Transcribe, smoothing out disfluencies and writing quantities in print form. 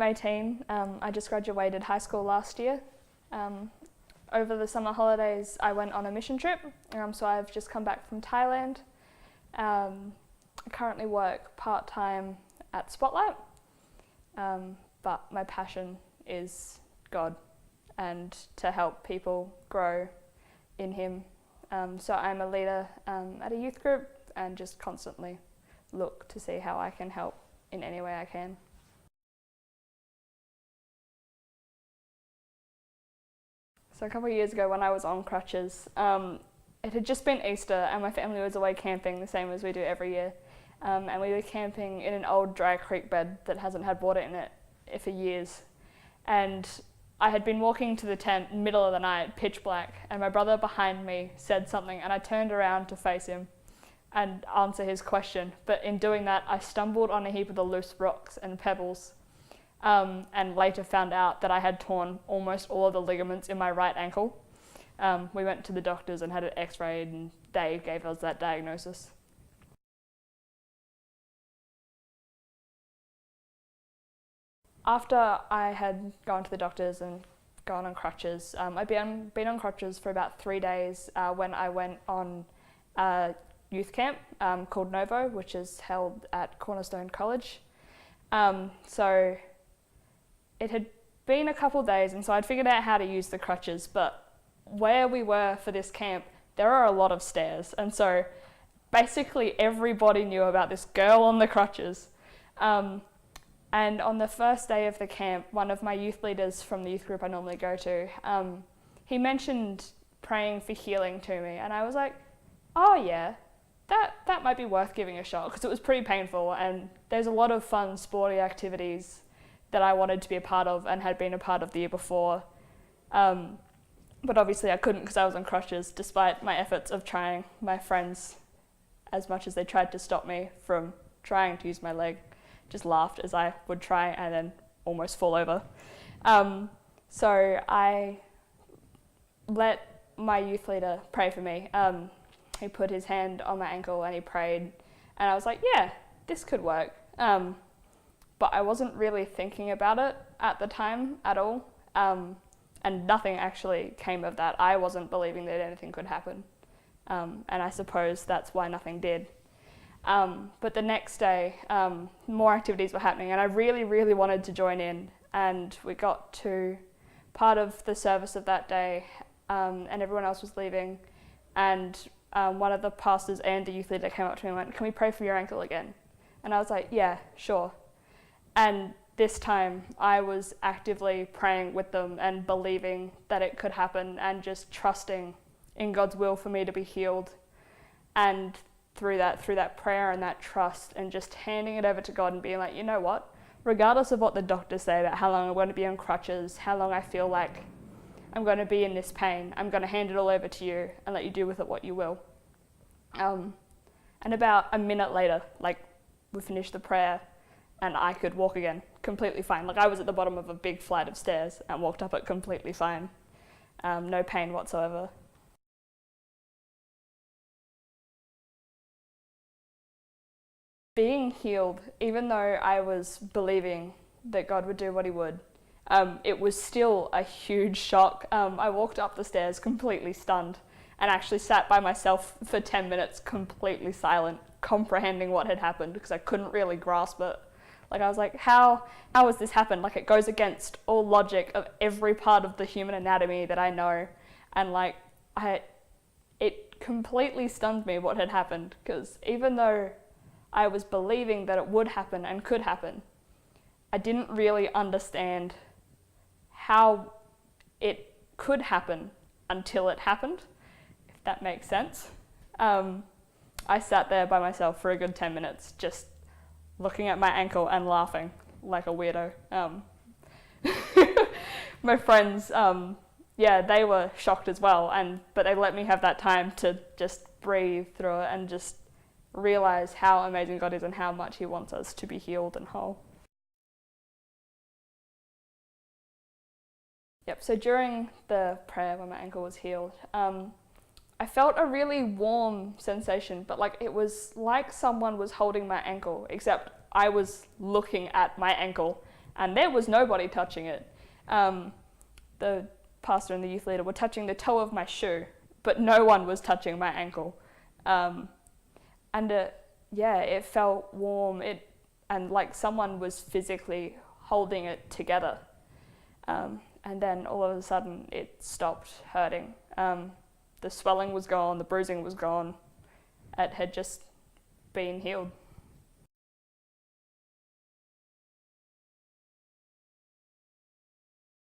18. I just graduated high school last year. Over the summer holidays, I went on a mission trip, so I've just come back from Thailand. I currently work part-time at Spotlight, but my passion is God and to help people grow in Him. So I'm a leader at a youth group and just constantly look to see how I can help in any way I can. So a couple of years ago when I was on crutches, it had just been Easter and my family was away camping, the same as we do every year. And we were camping in an old dry creek bed that hasn't had water in it for years. And I had been walking to the tent middle of the night, pitch black, and my brother behind me said something and I turned around to face him and answer his question. But in doing that, I stumbled on a heap of the loose rocks and pebbles. And later found out that I had torn almost all of the ligaments in my right ankle. We went to the doctors and had it x-rayed and they gave us that diagnosis. After I had gone to the doctors and gone on crutches, I'd been on crutches for about 3 days when I went on a youth camp called NOVO, which is held at Cornerstone College. So it had been a couple days and so I'd figured out how to use the crutches, but where we were for this camp, there are a lot of stairs, and so basically everybody knew about this girl on the crutches. And on the first day of the camp, one of my youth leaders from the youth group I normally go to, he mentioned praying for healing to me, and I was like, oh yeah, that might be worth giving a shot, because it was pretty painful and there's a lot of fun sporty activities that I wanted to be a part of and had been a part of the year before. But obviously I couldn't because I was on crutches, despite my efforts of trying. My friends, as much as they tried to stop me from trying to use my leg, just laughed as I would try and then almost fall over. So I let my youth leader pray for me. He put his hand on my ankle and he prayed, and I was like, yeah, this could work. But I wasn't really thinking about it at the time at all, and nothing actually came of that. I wasn't believing that anything could happen, and I suppose that's why nothing did. But the next day, more activities were happening, and I really, really wanted to join in, and we got to part of the service of that day, and everyone else was leaving, and one of the pastors and the youth leader came up to me and went, "Can we pray for your ankle again?" And I was like, yeah, sure. And this time I was actively praying with them and believing that it could happen and just trusting in God's will for me to be healed. And through that prayer and that trust and just handing it over to God and being like, you know what, regardless of what the doctors say about how long I'm going to be on crutches, how long I feel like I'm going to be in this pain, I'm going to hand it all over to you and let you do with it what you will. And about a minute later, like, we finished the prayer and I could walk again completely fine. Like, I was at the bottom of a big flight of stairs and walked up it completely fine. No pain whatsoever. Being healed, even though I was believing that God would do what He would, it was still a huge shock. I walked up the stairs completely stunned and actually sat by myself for 10 minutes completely silent, comprehending what had happened because I couldn't really grasp it. Like, I was like, how has this happened? Like, it goes against all logic of every part of the human anatomy that I know. And like, it completely stunned me what had happened, because even though I was believing that it would happen and could happen, I didn't really understand how it could happen until it happened, if that makes sense. I sat there by myself for a good 10 minutes, just looking at my ankle and laughing like a weirdo. My friends, they were shocked as well, but they let me have that time to just breathe through it and just realize how amazing God is and how much He wants us to be healed and whole. Yep, so during the prayer when my ankle was healed, I felt a really warm sensation, but like, it was like someone was holding my ankle, except I was looking at my ankle and there was nobody touching it. The pastor and the youth leader were touching the toe of my shoe, but no one was touching my ankle. It felt warm, and like someone was physically holding it together. And then all of a sudden it stopped hurting. The swelling was gone, the bruising was gone. It had just been healed.